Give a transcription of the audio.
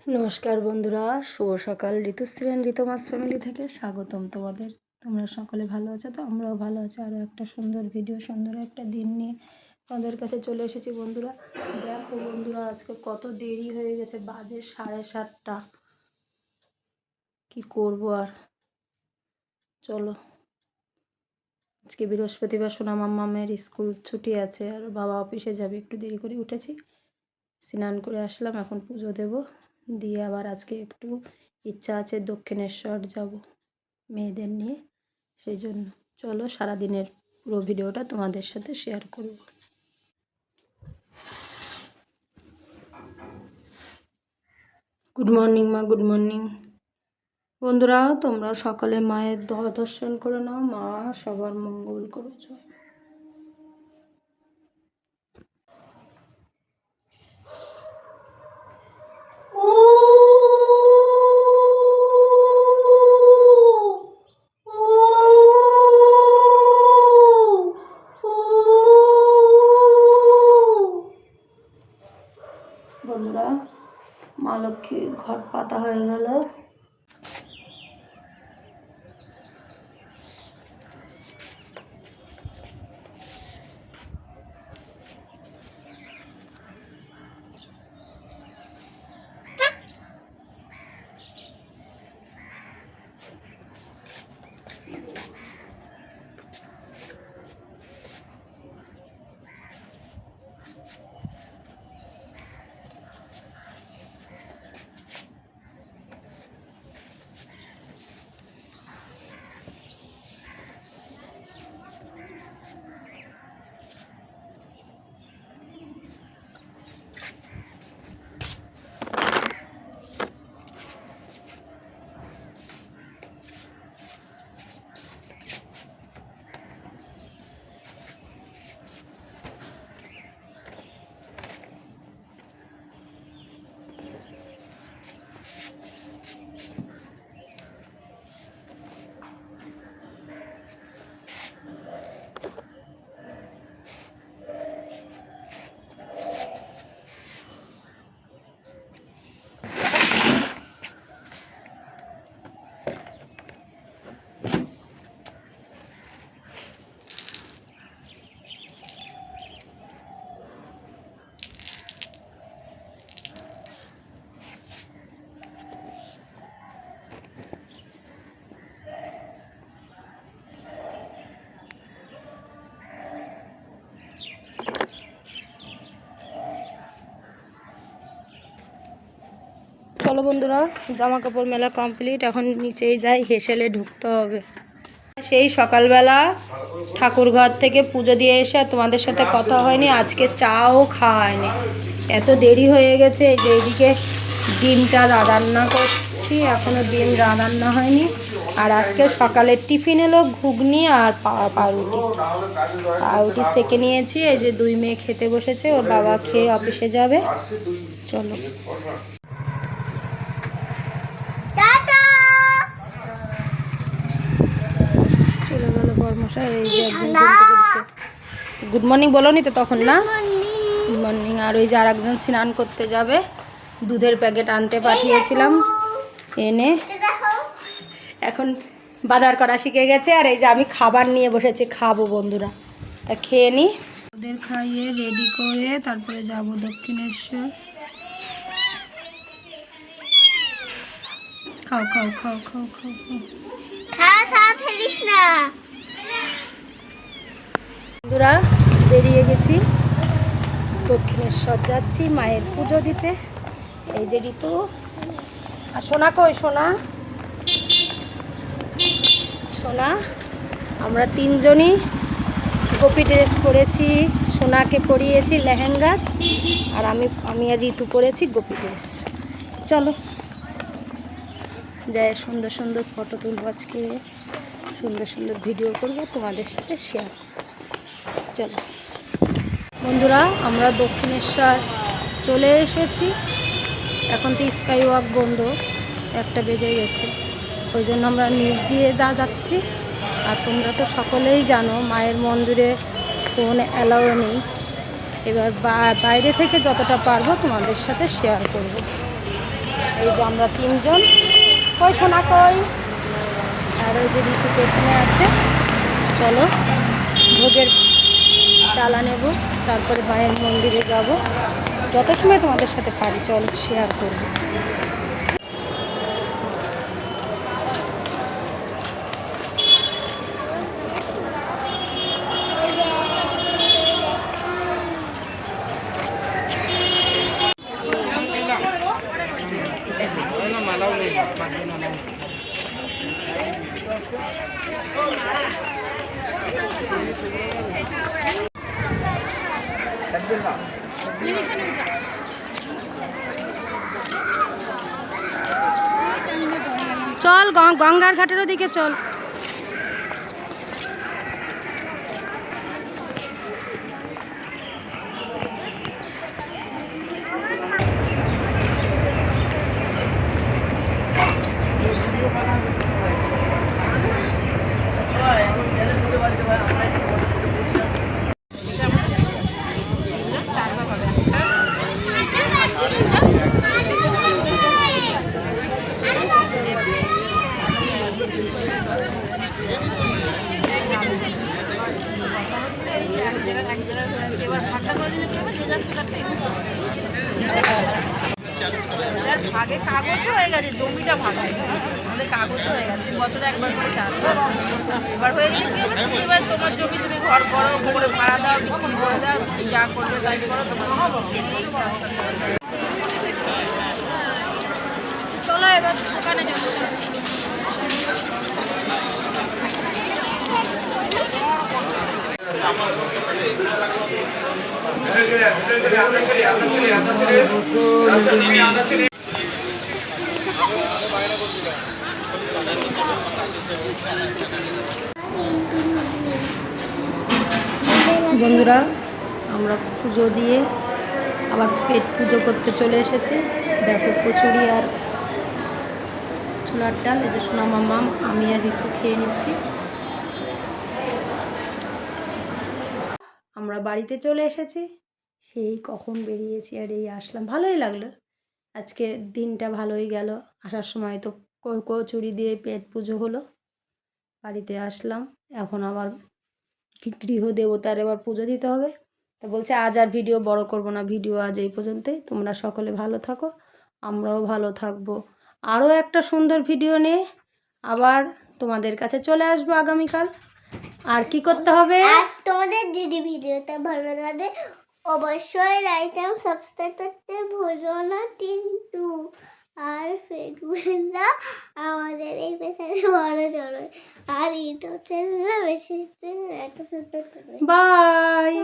নমস্কার বন্ধুরা, শুভ সকাল। ঋতুশ্রী অ্যান্ড ঋতমাস ফ্যামিলি থেকে স্বাগতম তোমাদের। তোমরা সকলে ভালো আছো তো? আমরাও ভালো আছি। আরও একটা সুন্দর ভিডিও, সুন্দর একটা দিন নিয়ে তোমাদের কাছে চলে এসেছি বন্ধুরা। দেখো বন্ধুরা, আজকে কত দেরি হয়ে গেছে, বাজে 7:30। কি করব আর, চলো। আজকে বৃহস্পতিবার, সোনা মাম্মামের স্কুল ছুটি আছে আর বাবা অফিসে যাবে। একটু দেরি করে উঠেছি, স্নান করে আসলাম, এখন পুজো দেব। দিয়ে আবার আজকে একটু ইচ্ছা আছে দক্ষিণেশ্বর যাব মেয়েদের নিয়ে, সেই জন্য চলো সারাদিনের পুরো ভিডিওটা তোমাদের সাথে শেয়ার করব। গুড মর্নিং মা, গুড মর্নিং। বন্ধুরা, তোমরা সকালে মায়ের দর্শন করে নাও। মা সবার মঙ্গল করে জয়। বন্ধুরা, মা লক্ষ্মীর ঘট পাতা হয়ে গেল। চলো বন্ধুরা, জামা কাপড় মেলা কমপ্লিট, এখন নিচেই যাই, হেসেলে ঢুকতে হবে। সেই সকালবেলা ঠাকুর ঘর থেকে পুজো দিয়ে এসে তোমাদের সাথে কথা হয়নি, আজকে চাও খাওয়া হয়নি, এত দেরি হয়ে গেছে। এই যে এইদিকে ডিমটা রান্না করছি, এখনও ডিম রান্না হয়নি। আর আজকে সকালের টিফিন এলো ঘুগনি আর পাউরুটি সেকে নিয়েছি। এই যে দুই মেয়ে খেতে বসেছে, ওর বাবা খেয়ে অফিসে যাবে। চলো চলে গেল বর্মশাই। এই যে একজন গুড মর্নিং বলোনি তো তখন, না? Good morning. আর ওই যে আর একজন স্নান করতে যাবে, দুধের প্যাকেট আনতে পাঠিয়েছিলাম, এনে এখন বাজার করা শিখে গেছে। আর এই যে আমি খাবার নিয়ে বসেছি, খাবো বন্ধুরা, তা খেয়ে নিই। ওদের খাইয়ে রেডি করে তারপরে যাব দক্ষিণেশ্বর। খাও খাও খাও খাও খাও খাও, ফেলিস না। বন্ধুরা, বেরিয়ে গেছি, দক্ষিণেশ্বর যাচ্ছি মায়ের পুজো দিতে। এই যে ঋতু আর সোনা, কই সোনা? সোনা, আমরা তিনজনই গোপী ড্রেস পরেছি, সোনাকে পরিয়েছি লেহেঙ্গা, আর আমি আর ঋতু পরেছি গোপী ড্রেস। চলো যাই, সুন্দর সুন্দর ফটো তুলবো আজকে, সুন্দর সুন্দর ভিডিও করবো তোমাদের সাথে শেয়ার। চলো বন্ধুরা, আমরা দক্ষিণেশ্বর চলে এসেছি। এখন তো স্কাই ওয়াক বন্ধ, 1টা বেজে গেছে, ওই জন্য আমরা নিচ দিয়ে যাচ্ছি। আর তোমরা তো সকলেই জানো মায়ের মন্দিরে ফোন অ্যালাউ নেই। এবার বাইরে থেকে যতটা পারবো তোমাদের সাথে শেয়ার করব। এই যে আমরা তিনজন, কই সোনা কই, আর ওই যে ঋতু পেছনে আছে। চলো ভোগের ডালা নেব, তারপরে মায়ের মন্দিরে যাব। যত সময় তোমাদের সাথে পারি চল শেয়ার করবো। চল গঙ্গার ঘাটের ওদিকে চল। ভাগে কাগজ হয়ে গেছে, জমিটা ভাগ হয়ে গেছে, আমাদের কাগজ হয়ে গেছে, বছরে একবার করে চাষ এবার হয়ে গেলে কি হবে, এবার তোমার জমি তুমি ঘর করো, করে ভাড়া দাও, বিক্রি করে দাও, যা করবে তাই করো তোমার। চলো এবার দোকানে যাবো। বন্ধুরা, আমরা পুজো দিয়ে আবার পেট পুজো করতে চলে এসেছি। দেখো কচুরি আর ছোলার ডাল, এই যে সোনা মাম্মাম, আমি আর ঋতু খেয়ে নিচ্ছি। আমরা বাড়িতে চলে এসেছি, সেই কখন বেরিয়েছি আর এই আসলাম। ভালোই লাগলো, আজকে দিনটা ভালোই গেল। আসার সময় তো কচুরি দিয়ে পেট পুজো হলো, বাড়িতে আসলাম। এখন আবার গৃহ দেবতার এবার পুজো দিতে হবে। তা বলছে আজ আর ভিডিও বড় করব না, ভিডিও আজ এই পর্যন্তই। তোমরা সকলে ভালো থাকো, আমরাও ভালো থাকবো। আরও একটা সুন্দর ভিডিও নিয়ে আবার তোমাদের কাছে চলে আসবো আগামীকাল। আর কি করতে হবে, আর তোমাদের যদি ভিডিওটা ভালো লাগে অবশ্যই লাইক এন্ড সাবস্ক্রাইব করতে ভুলো না কিন্তু। আর ফেসবুকে আমাদের এই পেছনে বড় চলো, আর ইউটিউব চ্যানেলে বেশি বাই।